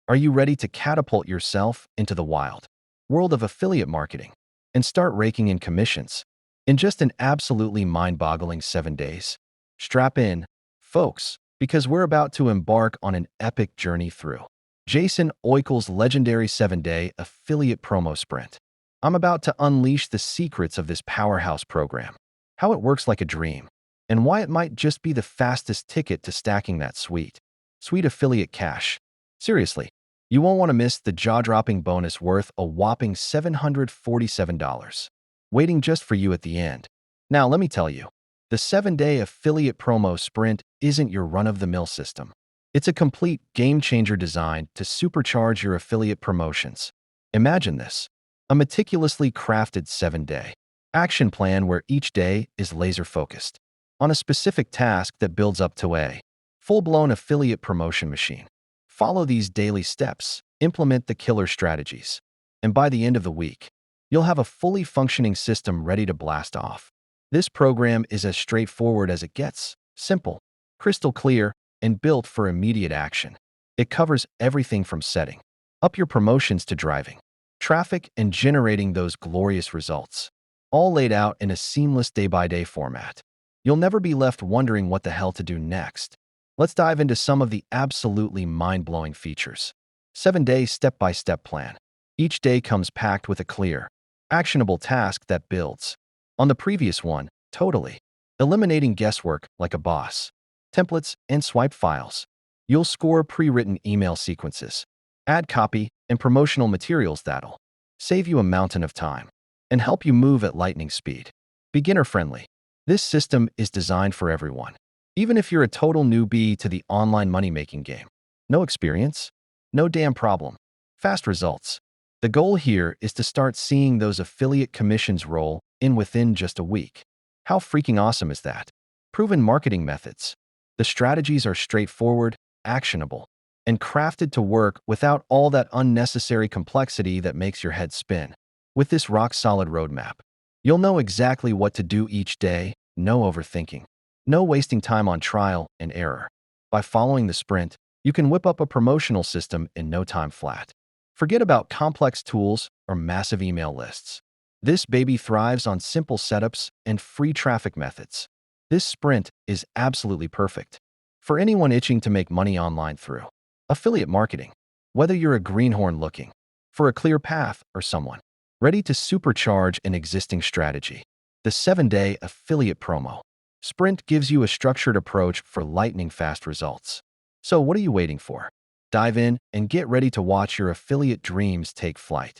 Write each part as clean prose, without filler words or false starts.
Are you ready to catapult yourself into the wild world of affiliate marketing and start raking in commissions in just an absolutely mind-boggling 7 days? Strap in, folks, because we're about to embark on an epic journey through Jason Oikel's legendary 7-day affiliate promo sprint. I'm about to unleash the secrets of this powerhouse program, how it works like a dream, and why it might just be the fastest ticket to stacking that sweet affiliate cash. Seriously, you won't want to miss the jaw-dropping bonus worth a whopping $747, waiting just for you at the end. Now, let me tell you, the 7-day affiliate promo sprint isn't your run-of-the-mill system. It's a complete game-changer designed to supercharge your affiliate promotions. Imagine this, a meticulously crafted 7-day action plan where each day is laser-focused on a specific task that builds up to a full-blown affiliate promotion machine. Follow these daily steps, implement the killer strategies, and by the end of the week, you'll have a fully functioning system ready to blast off. This program is as straightforward as it gets, simple, crystal clear, and built for immediate action. It covers everything from setting up your promotions to driving traffic and generating those glorious results, all laid out in a seamless day-by-day format. You'll never be left wondering what the hell to do next. Let's dive into some of the absolutely mind-blowing features. 7-day step-by-step plan. Each day comes packed with a clear, actionable task that builds on the previous one, totally eliminating guesswork like a boss. Templates and swipe files. You'll score pre-written email sequences, add copy, and promotional materials that'll save you a mountain of time and help you move at lightning speed. Beginner-friendly. This system is designed for everyone, even if you're a total newbie to the online money-making game. No experience? No damn problem. Fast results. The goal here is to start seeing those affiliate commissions roll in within just a week. How freaking awesome is that? Proven marketing methods. The strategies are straightforward, actionable, and crafted to work without all that unnecessary complexity that makes your head spin. With this rock-solid roadmap, you'll know exactly what to do each day, no overthinking, no wasting time on trial and error. By following the sprint, you can whip up a promotional system in no time flat. Forget about complex tools or massive email lists. This baby thrives on simple setups and free traffic methods. This sprint is absolutely perfect for anyone itching to make money online through affiliate marketing. Whether you're a greenhorn looking for a clear path or someone ready to supercharge an existing strategy, the 7-day affiliate promo sprint gives you a structured approach for lightning-fast results. So what are you waiting for? Dive in and get ready to watch your affiliate dreams take flight.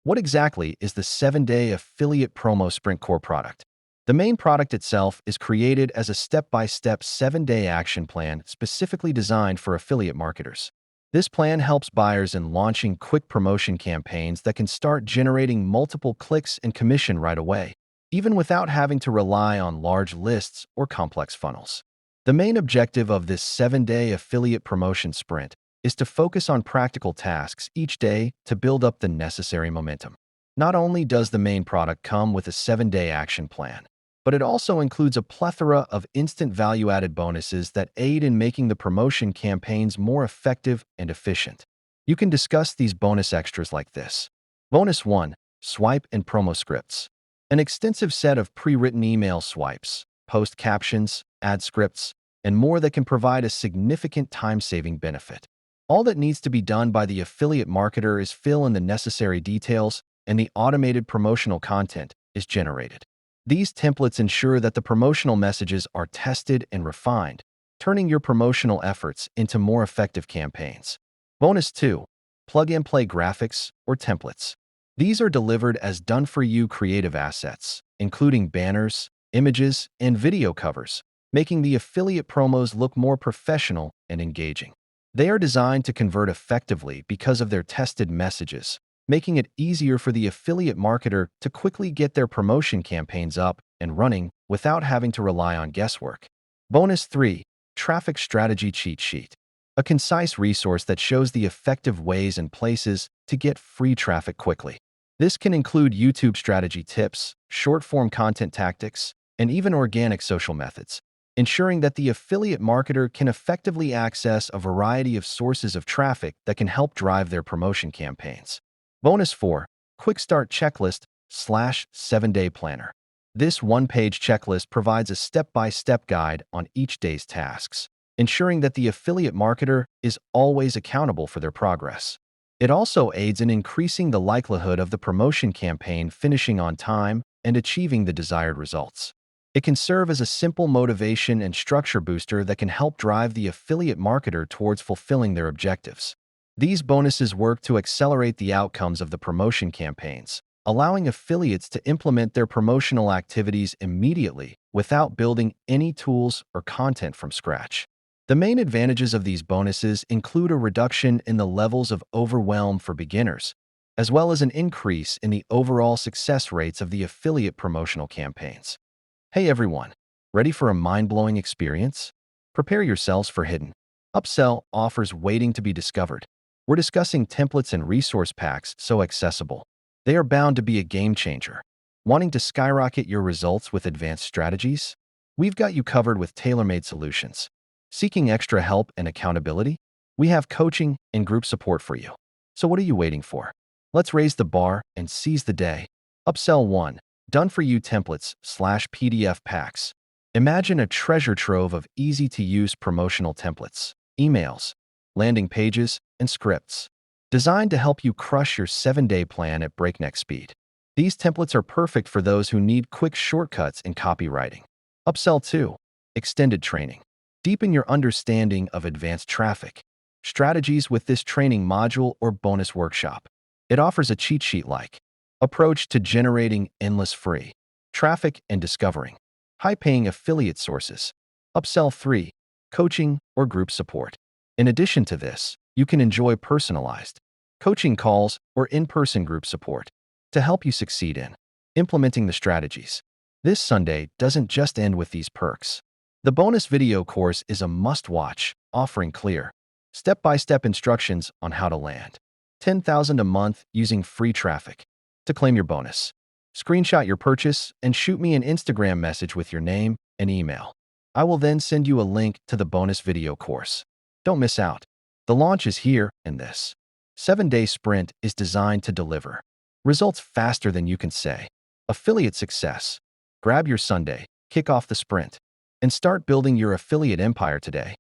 What exactly is the 7-day affiliate promo sprint core product? The main product itself is created as a step-by-step 7-day action plan specifically designed for affiliate marketers. This plan helps buyers in launching quick promotion campaigns that can start generating multiple clicks and commission right away, even without having to rely on large lists or complex funnels. The main objective of this 7-day affiliate promotion sprint is to focus on practical tasks each day to build up the necessary momentum. Not only does the main product come with a 7-day action plan, but it also includes a plethora of instant value-added bonuses that aid in making the promotion campaigns more effective and efficient. You can discuss these bonus extras like this. Bonus 1. Swipe and promo scripts. An extensive set of pre-written email swipes, post captions, ad scripts, and more that can provide a significant time-saving benefit. All that needs to be done by the affiliate marketer is fill in the necessary details, and the automated promotional content is generated. These templates ensure that the promotional messages are tested and refined, turning your promotional efforts into more effective campaigns. Bonus 2. Plug-and-play graphics or templates. These are delivered as done-for-you creative assets, including banners, images, and video covers, making the affiliate promos look more professional and engaging. They are designed to convert effectively because of their tested messages, making it easier for the affiliate marketer to quickly get their promotion campaigns up and running without having to rely on guesswork. Bonus 3. Traffic Strategy Cheat Sheet. A concise resource that shows the effective ways and places to get free traffic quickly. This can include YouTube strategy tips, short-form content tactics, and even organic social methods. ensuring that the affiliate marketer can effectively access a variety of sources of traffic that can help drive their promotion campaigns. Bonus 4. Quick Start Checklist / 7-Day Planner. This one-page checklist provides a step-by-step guide on each day's tasks, ensuring that the affiliate marketer is always accountable for their progress. It also aids in increasing the likelihood of the promotion campaign finishing on time and achieving the desired results. It can serve as a simple motivation and structure booster that can help drive the affiliate marketer towards fulfilling their objectives. These bonuses work to accelerate the outcomes of the promotion campaigns, allowing affiliates to implement their promotional activities immediately without building any tools or content from scratch. The main advantages of these bonuses include a reduction in the levels of overwhelm for beginners, as well as an increase in the overall success rates of the affiliate promotional campaigns. Hey everyone, ready for a mind-blowing experience? Prepare yourselves for hidden upsell offers waiting to be discovered. We're discussing templates and resource packs so accessible. They are bound to be a game changer. Wanting to skyrocket your results with advanced strategies? We've got you covered with tailor-made solutions. Seeking extra help and accountability? We have coaching and group support for you. So what are you waiting for? Let's raise the bar and seize the day. Upsell 1. Done-for-you templates / PDF packs. Imagine a treasure trove of easy-to-use promotional templates, emails, landing pages, and scripts, designed to help you crush your 7-day plan at breakneck speed. These templates are perfect for those who need quick shortcuts in copywriting. Upsell 2. Extended training. Deepen your understanding of advanced traffic strategies with this training module or bonus workshop. It offers a cheat sheet-like approach to generating endless free traffic and discovering high-paying affiliate sources. Upsell 3. Coaching or group support. In addition to this, you can enjoy personalized coaching calls or in-person group support to help you succeed in implementing the strategies. This Sunday doesn't just end with these perks. The bonus video course is a must-watch, offering clear, step-by-step instructions on how to land 10,000 a month using free traffic. To claim your bonus, screenshot your purchase and shoot me an Instagram message with your name and email. I will then send you a link to the bonus video course. Don't miss out. The launch is here, and this 7-day sprint is designed to deliver results faster than you can say. Affiliate success. Grab your Sunday, kick off the sprint, and start building your affiliate empire today.